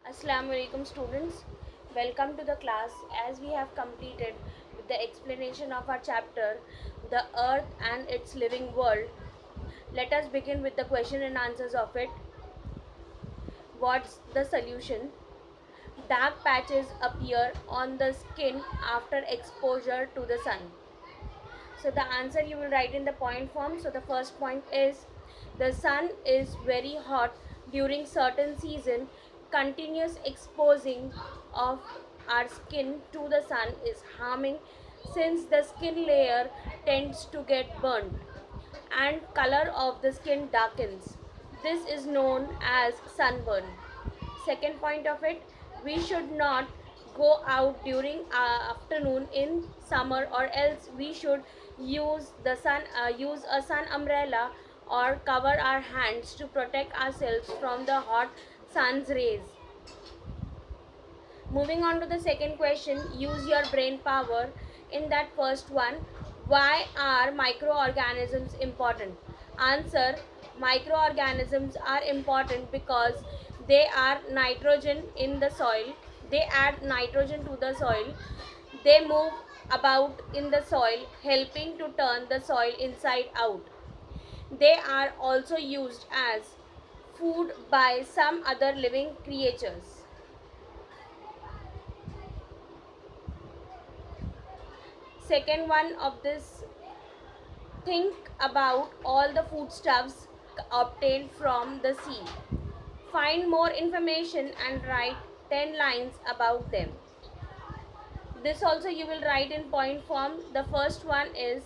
Assalamu alaikum students. Welcome to the class. As we have completed with the explanation of our chapter, The Earth and its Living World, let us begin with the question and answers of it. What's the solution? Dark patches appear on the skin after exposure to the sun. So the answer you will write in the point form. So the first point is the sun is very hot during certain season. Continuous exposing of our skin to the sun is harming since the skin layer tends to get burnt and color of the skin darkens. This is known as sunburn. Second point of it, we should not go out during afternoon in summer, or else we should use a sun umbrella or cover our hands to protect ourselves from the hot sun's rays. Moving on to the second question, use your brain power. In that first one, why are microorganisms important? Answer, microorganisms are important because they are nitrogen in the soil. They add nitrogen to the soil. They move about in the soil, helping to turn the soil inside out. They are also used as food by some other living creatures. Second one of this, think about all the foodstuffs obtained from the sea. Find more information and write 10 lines about them. This also you will write in point form. The first one is,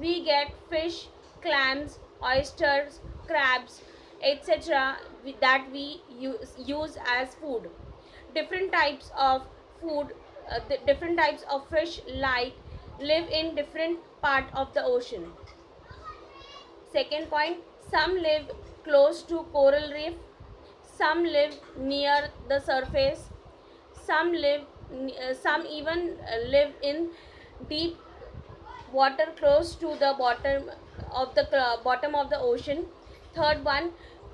we get fish, clams, oysters, crabs, etc. that we use as food. Different types of food, different types of fish live in different part of the ocean. Second point, some live close to coral reef, some live near the surface, some even live in deep water close to the bottom of the ocean. Third one,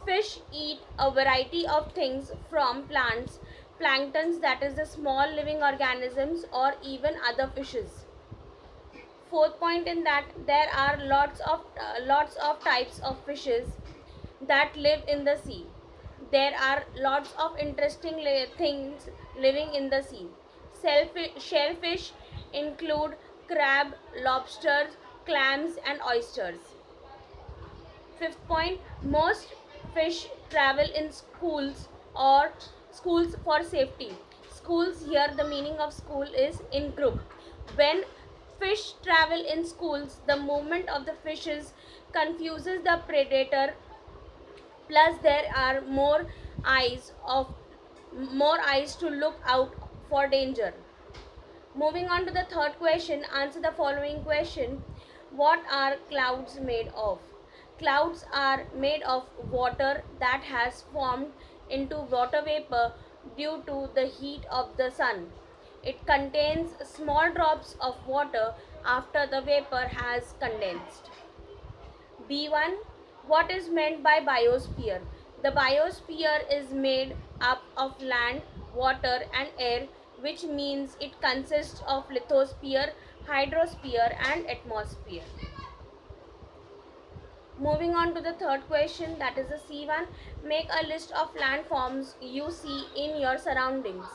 fish eat a variety of things from plants, planktons, that is the small living organisms, or even other fishes. Fourth point in that, there are lots of types of fishes that live in the sea. There are lots of interesting things living in the sea. Shellfish include crab, lobsters, clams and oysters. Fifth point, most fish travel in schools for safety. Schools, here the meaning of school is in group. When fish travel in schools, the movement of the fishes confuses the predator, plus there are more eyes to look out for danger. Moving on to the third question, answer the following question. What are clouds made of? Clouds are made of water that has formed into water vapor due to the heat of the sun. It contains small drops of water after the vapor has condensed. B1. What is meant by biosphere? The biosphere is made up of land, water and air, which means it consists of lithosphere, hydrosphere and atmosphere. Moving on to the third question, that is the C1. Make a list of landforms you see in your surroundings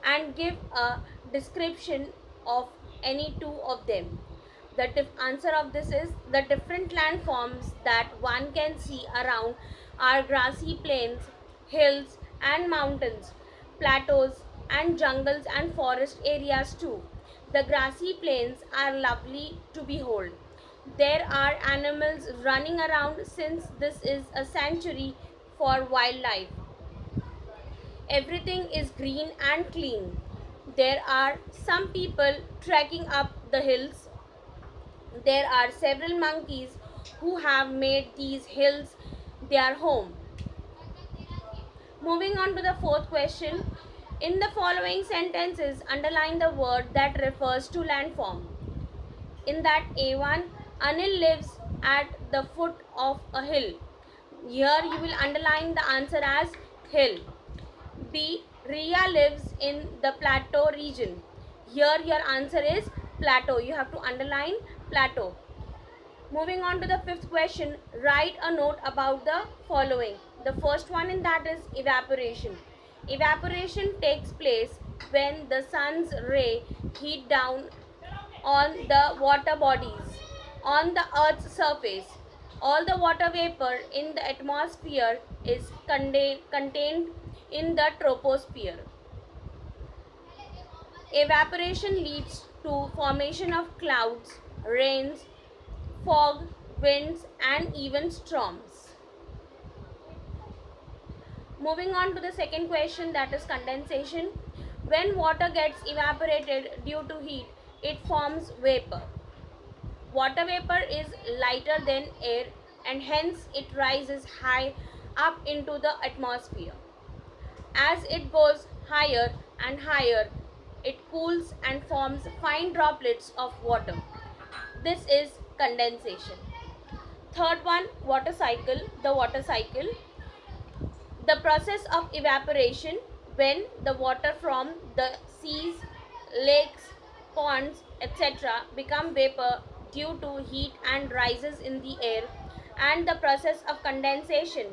and give a description of any two of them. The answer of this is, the different landforms that one can see around are grassy plains, hills and mountains, plateaus and jungles and forest areas too. The grassy plains are lovely to behold. There are animals running around since this is a sanctuary for wildlife. Everything is green and clean. There are some people trekking up the hills. There are several monkeys who have made these hills their home. Moving on to the fourth question. In the following sentences, underline the word that refers to landform. In that A1, Anil lives at the foot of a hill. Here you will underline the answer as hill. B. Rhea lives in the plateau region. Here your answer is plateau. You have to underline plateau. Moving on to the fifth question, write a note about the following. The first one in that is evaporation. Evaporation takes place when the sun's ray heat down on the water bodies on the earth's surface. All the water vapor in the atmosphere is contained in the troposphere. Evaporation leads to formation of clouds, rains, fog, winds and even storms. Moving on to the second question, that is condensation. When water gets evaporated due to heat, it forms vapor. Water vapor is lighter than air and hence it rises high up into the atmosphere. As it goes higher and higher, it cools and forms fine droplets of water. This is condensation. Third one, water cycle. The water cycle. The process of evaporation when the water from the seas, lakes, ponds, etc. become vapor due to heat and rises in the air, and the process of condensation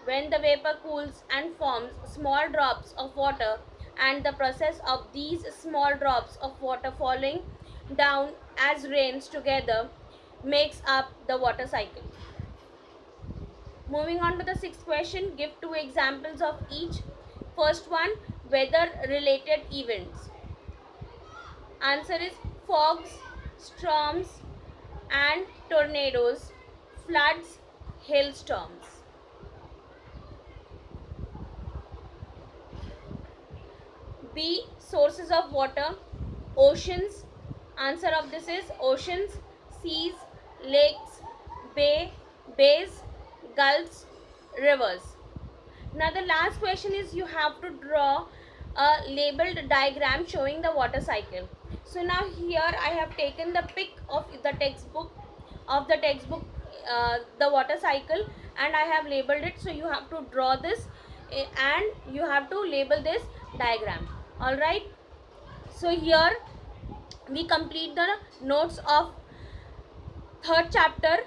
when the vapor cools and forms small drops of water, and the process of these small drops of water falling down as rains together makes up the water cycle. Moving on to the sixth question, give two examples of each. First one, weather related events. Answer is fogs, storms and tornadoes, floods, hailstorms. B, sources of water, oceans. Answer of this is oceans, seas, lakes, bays, gulfs, rivers. Now the last question is you have to draw a labeled diagram showing the water cycle. So now here I have taken the pic of the textbook the water cycle, and I have labeled it. So you have to draw this and you have to label this diagram. Alright. So here we complete the notes of third chapter